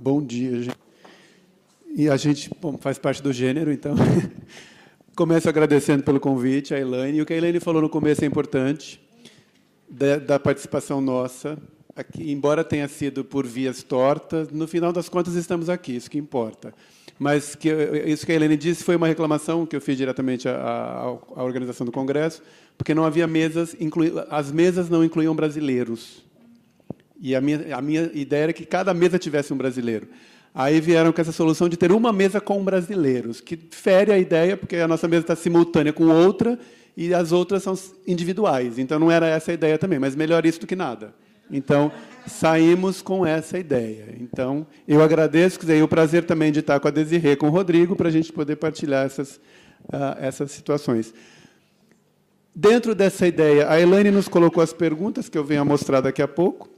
Bom dia, gente. E a gente faz parte do gênero, então começo agradecendo pelo convite, a Elaine. E o que a Elaine falou no começo é importante, da participação nossa, aqui, embora tenha sido por vias tortas, no final das contas estamos aqui, isso que importa. Mas isso que a Elaine disse foi uma reclamação que eu fiz diretamente à organização do Congresso, porque não havia mesas, as mesas não incluíam brasileiros. E a minha ideia era que cada mesa tivesse um brasileiro. Aí vieram com essa solução de ter uma mesa com brasileiros, que fere a ideia, porque a nossa mesa está simultânea com outra e as outras são individuais. Então, não era essa a ideia também, mas melhor isso do que nada. Então, saímos com essa ideia. Então, eu agradeço, e o prazer também de estar com a Desirê e com o Rodrigo, para a gente poder partilhar essas situações. Dentro dessa ideia, a Elaine nos colocou as perguntas, que eu venho a mostrar daqui a pouco,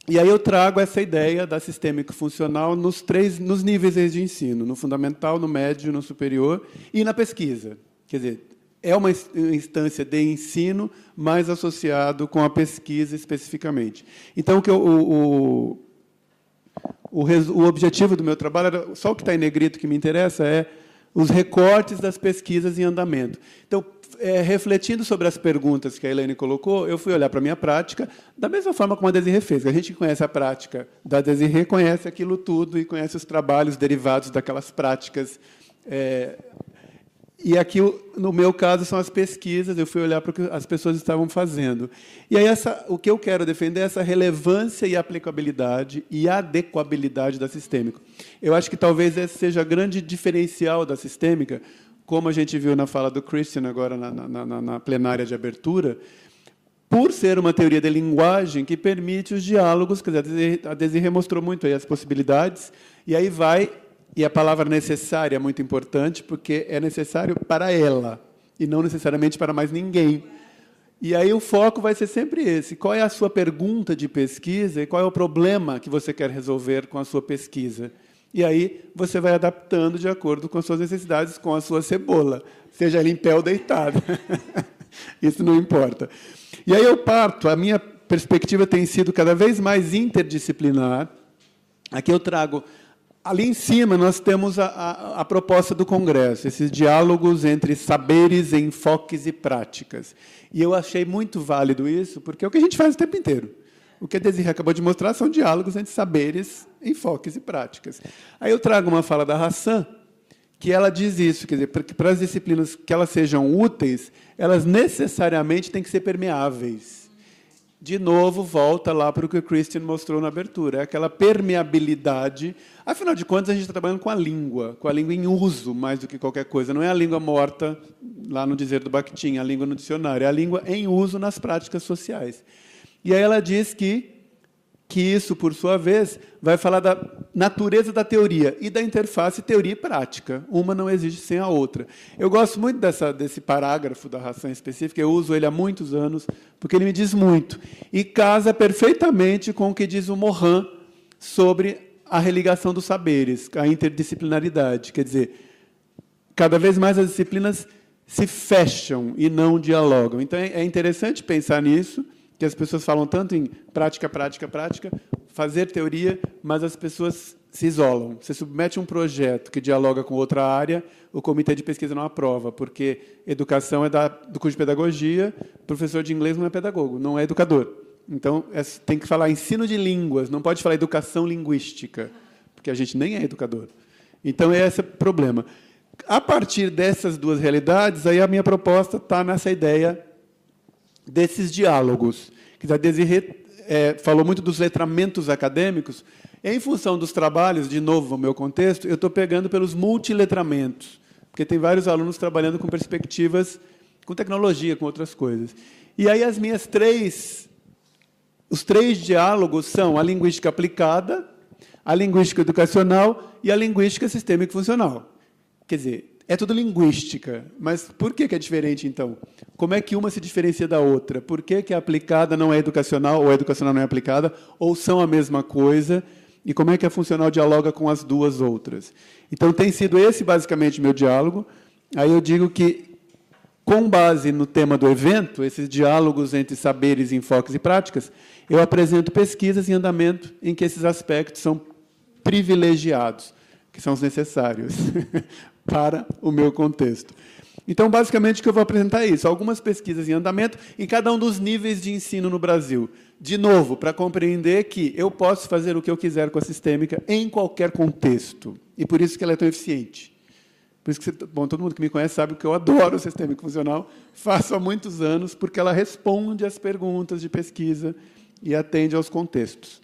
e aí eu trago essa ideia da sistêmica funcional nos níveis de ensino, no fundamental, no médio, no superior e na pesquisa. Quer dizer, é uma instância de ensino, mais associado com a pesquisa especificamente. Então, o objetivo do meu trabalho, era, só o que está em negrito que me interessa, é os recortes das pesquisas em andamento. Então, refletindo sobre as perguntas que a Elaine colocou, eu fui olhar para a minha prática, da mesma forma como a Desirê fez. A gente que conhece a prática da Desirê, conhece aquilo tudo e conhece os trabalhos derivados daquelas práticas. E aqui, no meu caso, são as pesquisas, eu fui olhar para o que as pessoas estavam fazendo. E aí, o que eu quero defender é essa relevância e aplicabilidade e adequabilidade da sistêmica. Eu acho que talvez esse seja o grande diferencial da sistêmica, como a gente viu na fala do Christian agora na plenária de abertura, por ser uma teoria de linguagem que permite os diálogos, quer dizer, a Desirê mostrou muito aí as possibilidades, e aí e a palavra necessária é muito importante, porque é necessário para ela, e não necessariamente para mais ninguém. E aí o foco vai ser sempre esse. Qual é a sua pergunta de pesquisa e qual é o problema que você quer resolver com a sua pesquisa? E aí você vai adaptando de acordo com as suas necessidades, com a sua cebola, seja ela em pé ou deitada. Isso não importa. E aí a minha perspectiva tem sido cada vez mais interdisciplinar. Aqui eu trago, ali em cima nós temos a proposta do Congresso, esses diálogos entre saberes, enfoques e práticas. E eu achei muito válido isso, porque é o que a gente faz o tempo inteiro. O que a Desirê acabou de mostrar são diálogos entre saberes, enfoques e práticas. Aí eu trago uma fala da Hassan, que ela diz isso, quer dizer, para as disciplinas que elas sejam úteis, elas necessariamente têm que ser permeáveis. De novo, volta lá para o que o Christian mostrou na abertura, é aquela permeabilidade. Afinal de contas, a gente está trabalhando com a língua em uso, mais do que qualquer coisa. Não é a língua morta, lá no dizer do Bakhtin, a língua no dicionário, é a língua em uso nas práticas sociais. E aí ela diz que isso, por sua vez, vai falar da natureza da teoria e da interface teoria e prática. Uma não existe sem a outra. Eu gosto muito desse parágrafo da Hassan específica, eu uso ele há muitos anos, porque ele me diz muito. E casa perfeitamente com o que diz o Morin sobre a religação dos saberes, a interdisciplinaridade. Quer dizer, cada vez mais as disciplinas se fecham e não dialogam. Então, é interessante pensar nisso, que as pessoas falam tanto em prática, prática, prática, fazer teoria, mas as pessoas se isolam. Você submete um projeto que dialoga com outra área, o comitê de pesquisa não aprova, porque educação é do curso de pedagogia, professor de inglês não é pedagogo, não é educador. Então, tem que falar ensino de línguas, não pode falar educação linguística, porque a gente nem é educador. Então, esse é o problema. A partir dessas duas realidades, aí a minha proposta está nessa ideia desses diálogos. A Desirê falou muito dos letramentos acadêmicos. Em função dos trabalhos, de novo, no meu contexto, eu estou pegando pelos multiletramentos, porque tem vários alunos trabalhando com perspectivas, com tecnologia, com outras coisas. E aí os três diálogos são a linguística aplicada, a linguística educacional e a linguística sistêmica funcional. Quer dizer, é tudo linguística, mas por que é diferente, então? Como é que uma se diferencia da outra? Por que a aplicada não é educacional, ou a educacional não é aplicada, ou são a mesma coisa? E como é que a funcional dialoga com as duas outras? Então, tem sido esse, basicamente, o meu diálogo. Aí eu digo que, com base no tema do evento, esses diálogos entre saberes, enfoques e práticas, eu apresento pesquisas em andamento em que esses aspectos são privilegiados, que são os necessários para o meu contexto. Então, basicamente, o que eu vou apresentar é isso. Algumas pesquisas em andamento em cada um dos níveis de ensino no Brasil. De novo, para compreender que eu posso fazer o que eu quiser com a sistêmica em qualquer contexto. E por isso que ela é tão eficiente. Por isso que todo mundo que me conhece sabe que eu adoro o sistêmico funcional, faço há muitos anos, porque ela responde às perguntas de pesquisa e atende aos contextos.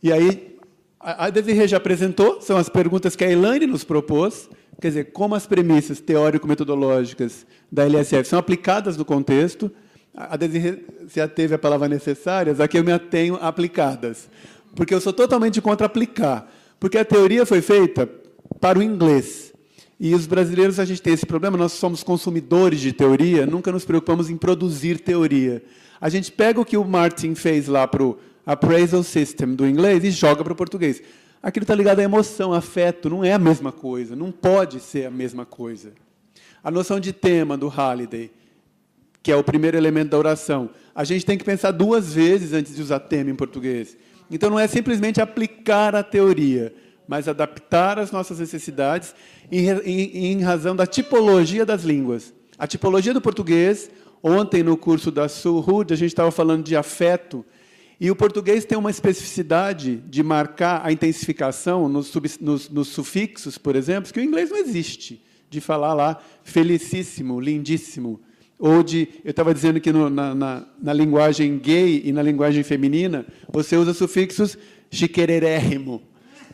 E aí, a Desirê já apresentou, são as perguntas que a Elaine nos propôs, quer dizer, como as premissas teórico-metodológicas da LSF são aplicadas no contexto. A Desirê se ateve à palavra necessárias, aqui eu me atenho a aplicadas, porque eu sou totalmente contra aplicar, porque a teoria foi feita para o inglês. E os brasileiros, a gente tem esse problema, nós somos consumidores de teoria, nunca nos preocupamos em produzir teoria. A gente pega o que o Martin fez lá para o appraisal system do inglês e joga para o português. Aquilo está ligado à emoção, afeto, não é a mesma coisa, não pode ser a mesma coisa. A noção de tema do Halliday, que é o primeiro elemento da oração, a gente tem que pensar 2 vezes antes de usar tema em português. Então, não é simplesmente aplicar a teoria, mas adaptar às nossas necessidades em razão da tipologia das línguas. A tipologia do português, ontem no curso da Sue Hood, a gente estava falando de afeto, e o português tem uma especificidade de marcar a intensificação nos sufixos, por exemplo, que o inglês não existe, de falar lá felicíssimo, lindíssimo. Ou de, eu estava dizendo que na linguagem gay e na linguagem feminina, você usa sufixos chiquererérrimo.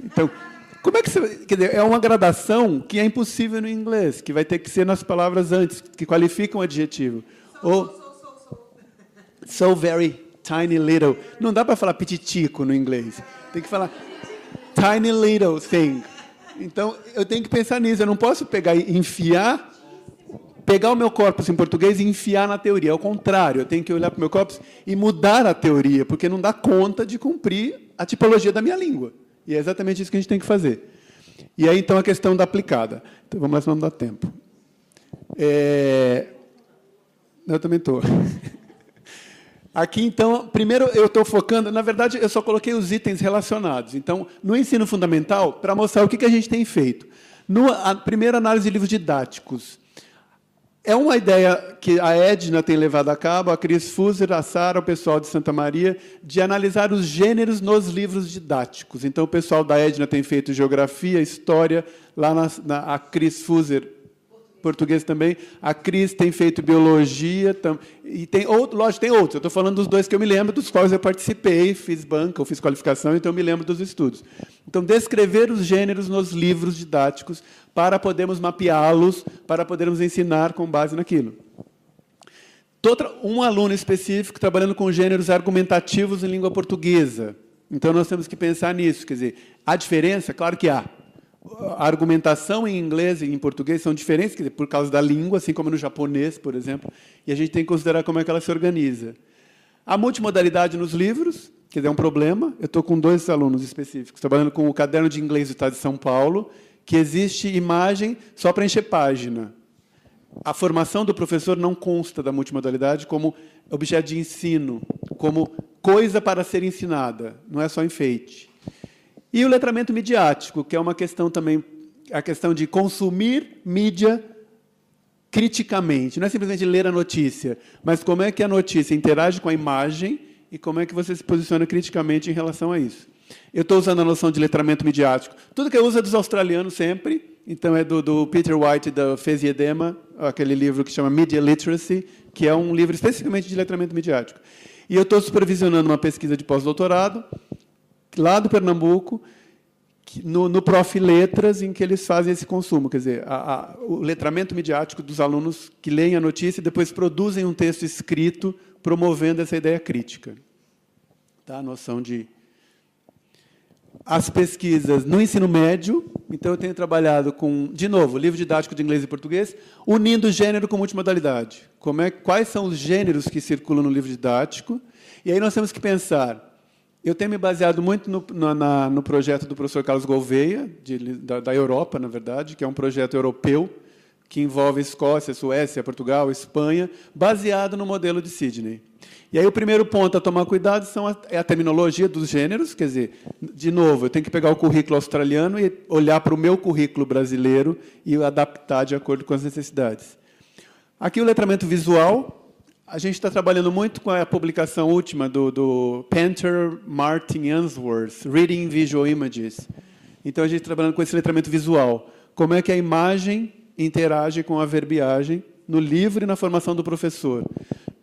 Então, como é que você... Quer dizer, é uma gradação que é impossível no inglês, que vai ter que ser nas palavras antes, que qualificam o adjetivo. So very tiny little. Não dá para falar pititico no inglês. Tem que falar tiny little thing. Então, eu tenho que pensar nisso. Eu não posso pegar e pegar o meu corpus em português e enfiar na teoria. Ao contrário, eu tenho que olhar para o meu corpus e mudar a teoria, porque não dá conta de cumprir a tipologia da minha língua. E é exatamente isso que a gente tem que fazer. E aí, então, a questão da aplicada. Então, vamos lá, senão não dá tempo. Eu também estou. Aqui, então, primeiro eu estou focando... Na verdade, eu só coloquei os itens relacionados. Então, no ensino fundamental, para mostrar o que a gente tem feito. A primeira análise de livros didáticos. É uma ideia que a Edna tem levado a cabo, a Cris Fuser, a Sara, o pessoal de Santa Maria, de analisar os gêneros nos livros didáticos. Então, o pessoal da Edna tem feito geografia, história, lá a Cris Fuser, português também, a Cris tem feito biologia, e tem outro, lógico, tem outros. Eu estou falando dos 2 que eu me lembro, dos quais eu participei, fiz banca, ou fiz qualificação, então eu me lembro dos estudos. Então, descrever os gêneros nos livros didáticos para podermos mapeá-los, para podermos ensinar com base naquilo. Um aluno específico trabalhando com gêneros argumentativos em língua portuguesa. Então, nós temos que pensar nisso. Quer dizer, há diferença? Claro que há. A argumentação em inglês e em português são diferentes, quer dizer, por causa da língua, assim como no japonês, por exemplo, e a gente tem que considerar como é que ela se organiza. A multimodalidade nos livros, quer dizer, é um problema. Eu estou com 2 alunos específicos, trabalhando com o Caderno de Inglês do Estado de São Paulo, que existe imagem só para encher página. A formação do professor não consta da multimodalidade como objeto de ensino, como coisa para ser ensinada, não é só enfeite. E o letramento midiático, que é uma questão também, a questão de consumir mídia criticamente. Não é simplesmente ler a notícia, mas como é que a notícia interage com a imagem e como é que você se posiciona criticamente em relação a isso. Eu estou usando a noção de letramento midiático. Tudo que eu uso é dos australianos sempre. Então, é do Peter White, da Fez e Edema, aquele livro que chama Media Literacy, que é um livro especificamente de letramento midiático. E eu estou supervisionando uma pesquisa de pós-doutorado, lá do Pernambuco, no Prof. Letras, em que eles fazem esse consumo. Quer dizer, o letramento midiático dos alunos que leem a notícia e depois produzem um texto escrito promovendo essa ideia crítica. Tá? A noção de... As pesquisas no ensino médio, então eu tenho trabalhado com, de novo, livro didático de inglês e português, unindo gênero com multimodalidade. Quais são os gêneros que circulam no livro didático? E aí nós temos que pensar... Eu tenho me baseado muito no projeto do professor Carlos Gouveia, da Europa, na verdade, que é um projeto europeu, que envolve Escócia, Suécia, Portugal, Espanha, baseado no modelo de Sidney. E aí o primeiro ponto a tomar cuidado é a terminologia dos gêneros, quer dizer, de novo, eu tenho que pegar o currículo australiano e olhar para o meu currículo brasileiro e adaptar de acordo com as necessidades. Aqui o letramento visual, a gente está trabalhando muito com a publicação última do Painter, Martin Ainsworth, Reading Visual Images. Então, a gente está trabalhando com esse letramento visual. Como é que a imagem interage com a verbiagem no livro e na formação do professor.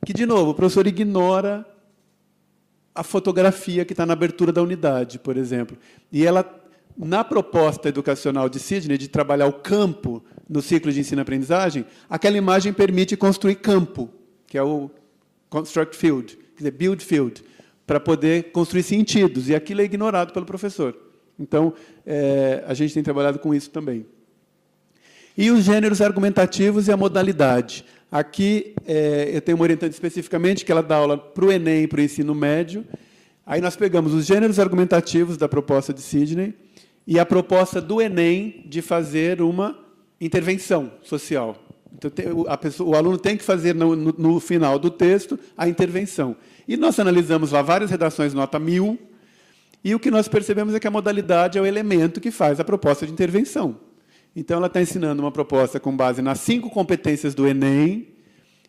Que, de novo, o professor ignora a fotografia que está na abertura da unidade, por exemplo. E ela, na proposta educacional de Sidney, de trabalhar o campo no ciclo de ensino-aprendizagem, aquela imagem permite construir campo, que é o construct field, quer dizer, build field, para poder construir sentidos. E aquilo é ignorado pelo professor. Então, a gente tem trabalhado com isso também. E os gêneros argumentativos e a modalidade. Aqui, eu tenho uma orientante especificamente, que ela dá aula para o Enem e para o ensino médio. Aí nós pegamos os gêneros argumentativos da proposta de Sidney e a proposta do Enem de fazer uma intervenção social. Então, o aluno tem que fazer, no final do texto, a intervenção. E nós analisamos lá várias redações nota 1000, e o que nós percebemos é que a modalidade é o elemento que faz a proposta de intervenção. Então, ela está ensinando uma proposta com base nas 5 competências do Enem,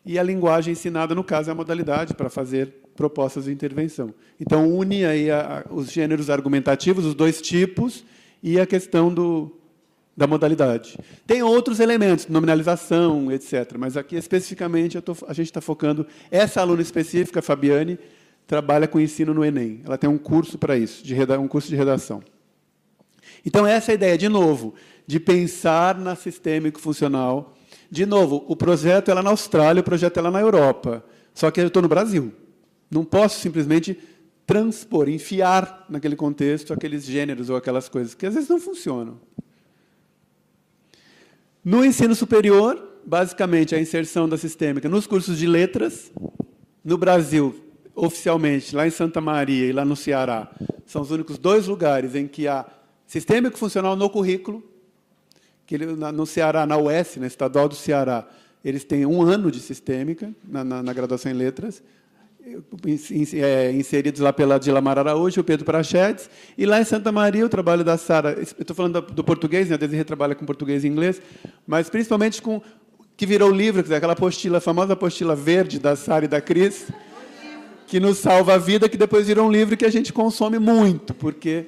e a linguagem ensinada, no caso, é a modalidade para fazer propostas de intervenção. Então, une aí os gêneros argumentativos, os 2 tipos, e a questão da modalidade. Tem outros elementos, nominalização, etc. Mas aqui, especificamente, a gente está focando... Essa aluna específica, a Fabiane, trabalha com ensino no Enem. Ela tem um curso para isso, um curso de redação. Então, essa é a ideia, de novo, de pensar na sistêmico-funcional. De novo, o projeto é lá na Austrália, o projeto é lá na Europa. Só que eu estou no Brasil. Não posso simplesmente transpor, enfiar naquele contexto aqueles gêneros ou aquelas coisas, que às vezes não funcionam. No ensino superior, basicamente, a inserção da sistêmica nos cursos de letras. No Brasil, oficialmente, lá em Santa Maria e lá no Ceará, são os únicos 2 lugares em que há sistêmico funcional no currículo. Que no Ceará, na UES, na Estadual do Ceará, eles têm 1 ano de sistêmica na graduação em letras, inseridos lá pela Dilamar Araújo e o Pedro Prachedes. E lá em Santa Maria, o trabalho da Sara, eu estou falando do português, né? A Desirê trabalha com português e inglês, mas principalmente com que virou livro, aquela apostila, a famosa apostila verde da Sara e da Cris, que nos salva a vida, que depois virou um livro que a gente consome muito, porque...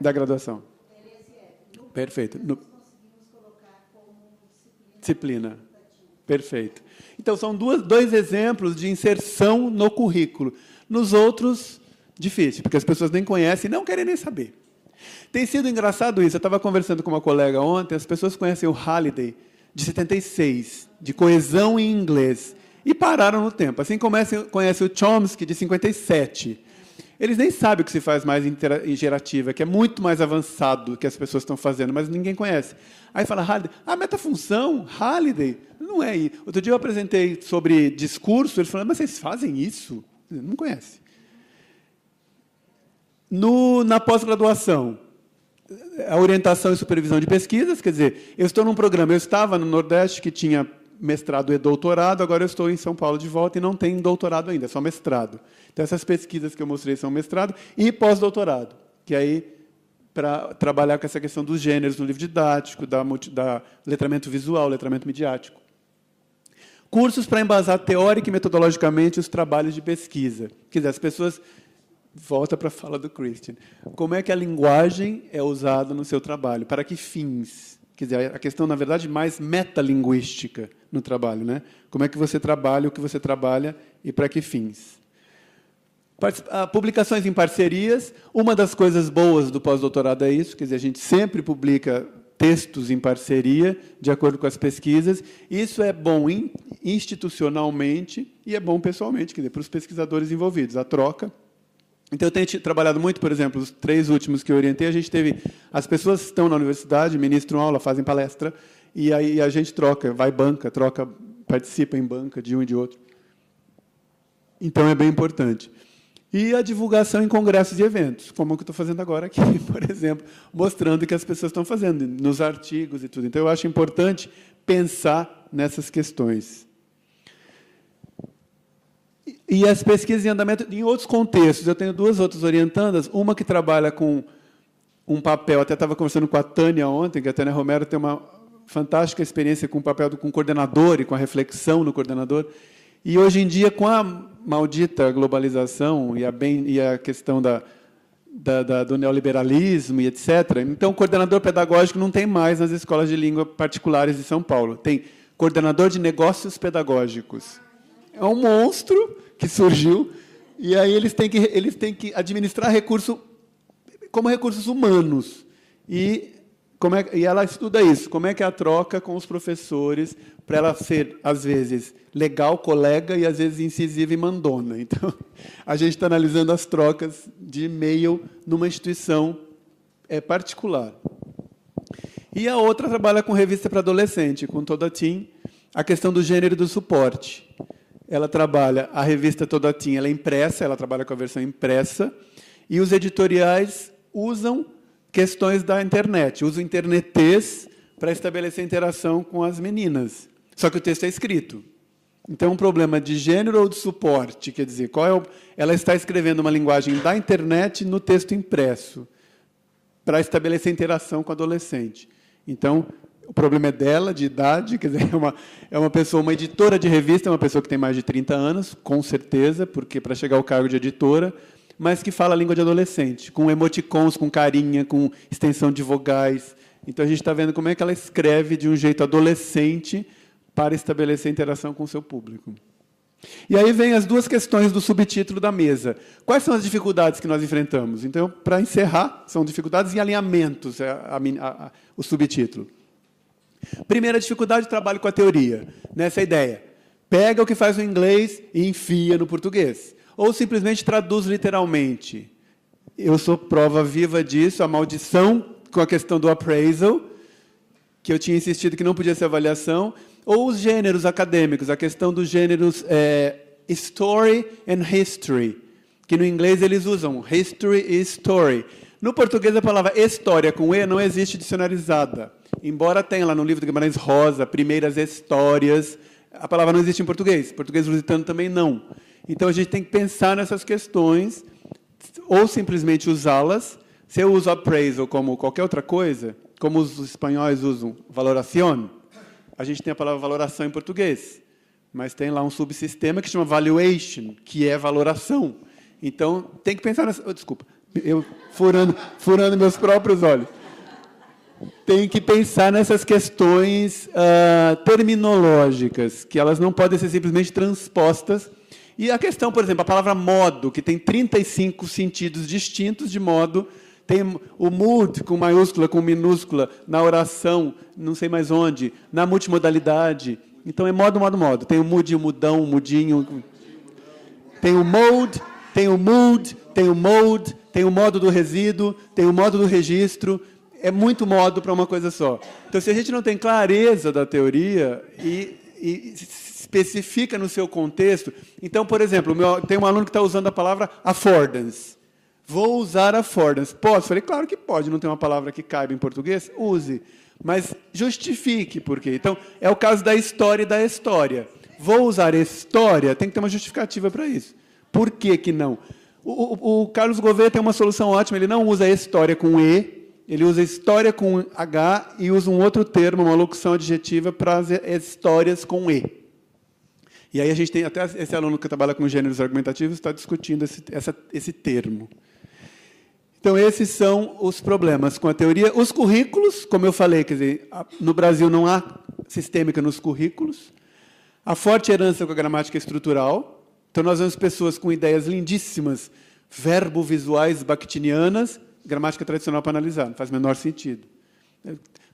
Da graduação. Perfeito. Disciplina. Perfeito. Então, são 2 exemplos de inserção no currículo. Nos outros, difícil, porque as pessoas nem conhecem e não querem nem saber. Tem sido engraçado isso. Eu estava conversando com uma colega ontem, as pessoas conhecem o Halliday, de 76, de coesão em inglês, e pararam no tempo. Assim conhece o Chomsky, de 57. Eles nem sabem o que se faz mais em gerativa, que é muito mais avançado do que as pessoas estão fazendo, mas ninguém conhece. Aí fala, Halliday, metafunção, Halliday, não é aí. Outro dia eu apresentei sobre discurso, eles falaram, mas vocês fazem isso? Não conhece. Na pós-graduação, a orientação e supervisão de pesquisas, quer dizer, eu estou num programa, eu estava no Nordeste, que tinha mestrado e doutorado, agora eu estou em São Paulo de volta e não tem doutorado ainda, é só mestrado. Então, essas pesquisas que eu mostrei são mestrado e pós-doutorado, que aí, para trabalhar com essa questão dos gêneros no livro didático, da letramento visual, letramento midiático. Cursos para embasar teórica e metodologicamente os trabalhos de pesquisa. Quer dizer, as pessoas... Volta para a fala do Christian. Como é que a linguagem é usada no seu trabalho? Para que fins? Quer dizer, a questão, na verdade, mais metalinguística no trabalho, né? Como é que você trabalha, o que você trabalha e para que fins? Publicações em parcerias. Uma das coisas boas do pós-doutorado é isso, quer dizer, a gente sempre publica textos em parceria, de acordo com as pesquisas. Isso é bom institucionalmente e é bom pessoalmente, quer dizer, para os pesquisadores envolvidos, a troca. Então, eu tenho trabalhado muito, por exemplo, os 3 últimos que eu orientei, a gente teve... As pessoas estão na universidade, ministram aula, fazem palestra, e aí a gente troca, vai banca, participa em banca de um e de outro. Então, é bem importante. E a divulgação em congressos e eventos, como o que eu estou fazendo agora aqui, por exemplo, mostrando o que as pessoas estão fazendo, nos artigos e tudo. Então, eu acho importante pensar nessas questões. E as pesquisas em andamento, em outros contextos, eu tenho duas outras orientandas, uma que trabalha com um papel, até estava conversando com a Tânia ontem, que a Tânia Romero tem uma fantástica experiência com o papel com o coordenador e com a reflexão no coordenador. E, hoje em dia, com a maldita globalização e a questão do neoliberalismo e etc., então, o coordenador pedagógico não tem mais nas escolas de língua particulares de São Paulo. Tem coordenador de negócios pedagógicos. É um monstro que surgiu, e aí eles têm que administrar recurso como recursos humanos. E ela estuda isso, como é que é a troca com os professores, para ela ser, às vezes, legal, colega, e, às vezes, incisiva e mandona. Então, a gente está analisando as trocas de e-mail numa instituição particular. E a outra trabalha com revista para adolescente, com Toda Teen, a questão do gênero e do suporte. Ela trabalha, a revista Toda Teen, ela é impressa, ela trabalha com a versão impressa, e os editoriais usam questões da internet, usam internetês para estabelecer interação com as meninas. Só que o texto é escrito. Então, um problema de gênero ou de suporte, quer dizer, ela está escrevendo uma linguagem da internet no texto impresso, para estabelecer interação com o adolescente. Então, o problema é dela, de idade, quer dizer, é uma pessoa, uma editora de revista, é uma pessoa que tem mais de 30 anos, com certeza, porque para chegar ao cargo de editora, mas que fala a língua de adolescente, com emoticons, com carinha, com extensão de vogais. Então, a gente está vendo como é que ela escreve de um jeito adolescente para estabelecer interação com o seu público. E aí vem as duas questões do subtítulo da mesa. Quais são as dificuldades que nós enfrentamos? Então, para encerrar, são dificuldades e alinhamentos, o subtítulo. Primeira dificuldade, trabalho com a teoria. Nessa ideia, pega o que faz no inglês e enfia no português. Ou simplesmente traduz literalmente. Eu sou prova viva disso, a maldição com a questão do appraisal, que eu tinha insistido que não podia ser avaliação, ou os gêneros acadêmicos, a questão dos gêneros story and history, que no inglês eles usam history e story. No português, a palavra história com E não existe dicionarizada. Embora tenha lá no livro do Guimarães Rosa, primeiras histórias, a palavra não existe em português. Português lusitano também não. Então, a gente tem que pensar nessas questões, ou simplesmente usá-las. Se eu uso appraisal como qualquer outra coisa, como os espanhóis usam valoración, a gente tem a palavra valoração em português, mas tem lá um subsistema que chama valuation, que é valoração. Então, tem que pensar nessa... desculpa, eu furando meus próprios olhos. Tem que pensar nessas questões terminológicas, que elas não podem ser simplesmente transpostas. E a questão, por exemplo, a palavra modo, que tem 35 sentidos distintos de modo, tem o mood com maiúscula, com minúscula, na oração, não sei mais onde, na multimodalidade. Então, é modo, modo, modo. Tem o mood, o mudão, o mudinho. Tem o mode, tem o mood, tem o mode, tem o modo do resíduo, tem o modo do registro. É muito modo para uma coisa só. Então, se a gente não tem clareza da teoria e especifica no seu contexto... Então, por exemplo, tem um aluno que está usando a palavra affordance. Vou usar affordance. Posso? Falei, claro que pode. Não tem uma palavra que caiba em português? Use. Mas justifique por quê. Então, é o caso da história e da história. Vou usar história, tem que ter uma justificativa para isso. Por que que não? O Carlos Gouveia tem uma solução ótima. Ele não usa história com E, ele usa história com H e usa um outro termo, uma locução adjetiva para as histórias com E. E aí a gente tem, até esse aluno que trabalha com gêneros argumentativos está discutindo esse termo. Então, esses são os problemas com a teoria. Os currículos, como eu falei, quer dizer, no Brasil não há sistêmica nos currículos. A forte herança com a gramática estrutural. Então, nós vemos pessoas com ideias lindíssimas, verbo-visuais bakhtinianas, gramática tradicional para analisar, não faz o menor sentido.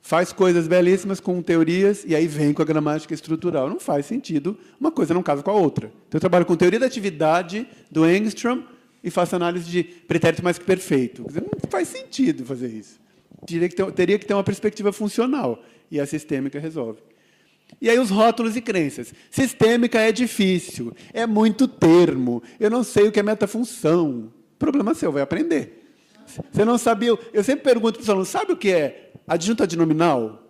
Faz coisas belíssimas com teorias e aí vem com a gramática estrutural. Não faz sentido, uma coisa não casa com a outra. Então, eu trabalho com teoria da atividade do Engström e faço análise de pretérito mais que perfeito. Quer dizer, não faz sentido fazer isso. Teria que ter uma perspectiva funcional e a sistêmica resolve. E aí os rótulos e crenças. Sistêmica é difícil, é muito termo, eu não sei o que é metafunção. Problema seu, vai aprender. Você não sabia... Eu sempre pergunto para os alunos, sabe o que é adjunta adnominal?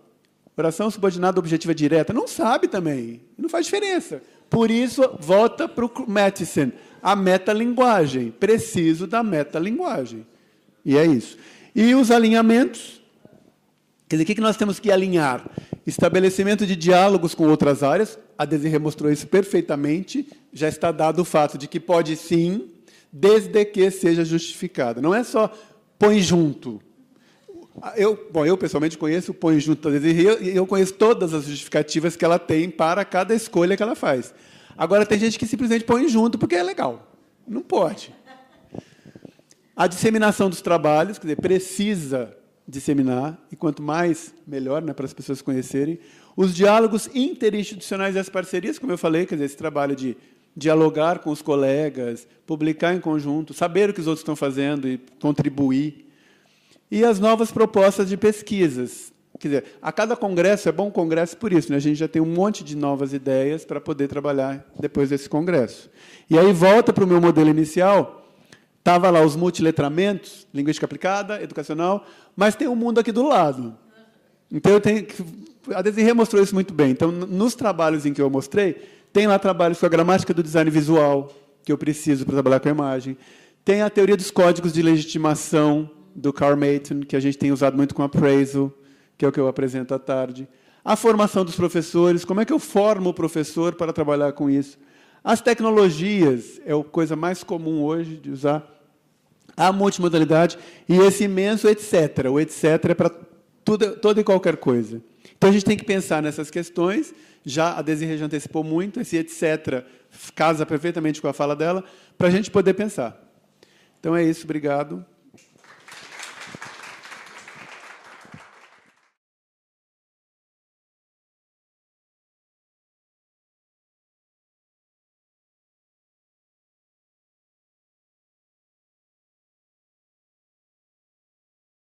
Oração subordinada objetiva direta? Não sabe também, não faz diferença. Por isso, volta para o Matheson, a metalinguagem. Preciso da metalinguagem. E é isso. E os alinhamentos... Quer dizer, o que nós temos que alinhar? Estabelecimento de diálogos com outras áreas. A Desirê mostrou isso perfeitamente. Já está dado o fato de que pode sim, desde que seja justificado. Não é só põe junto. Eu pessoalmente conheço o põe junto da Desirê e eu conheço todas as justificativas que ela tem para cada escolha que ela faz. Agora, tem gente que simplesmente põe junto porque é legal. Não pode. A disseminação dos trabalhos, quer dizer, precisa disseminar, e quanto mais, melhor, né, para as pessoas conhecerem. Os diálogos interinstitucionais e as parcerias, como eu falei, quer dizer, esse trabalho de dialogar com os colegas, publicar em conjunto, saber o que os outros estão fazendo e contribuir. E as novas propostas de pesquisas. Quer dizer, a cada congresso, é bom um congresso por isso, né? A gente já tem um monte de novas ideias para poder trabalhar depois desse congresso. E aí volta para o meu modelo inicial. Estava lá os multiletramentos, linguística aplicada, educacional, mas tem um mundo aqui do lado. Então, a Desirê mostrou isso muito bem. Então, nos trabalhos em que eu mostrei, tem lá trabalhos com a gramática do design visual, que eu preciso para trabalhar com a imagem. Tem a teoria dos códigos de legitimação, do Carl Mayton, que a gente tem usado muito com appraisal, que é o que eu apresento à tarde. A formação dos professores, como é que eu formo o professor para trabalhar com isso? As tecnologias é a coisa mais comum hoje de usar. A multimodalidade e esse imenso etc. O etc. é para toda e qualquer coisa. Então, a gente tem que pensar nessas questões. Já a Desirê já antecipou muito. Esse etc. casa perfeitamente com a fala dela, para a gente poder pensar. Então, é isso. Obrigado.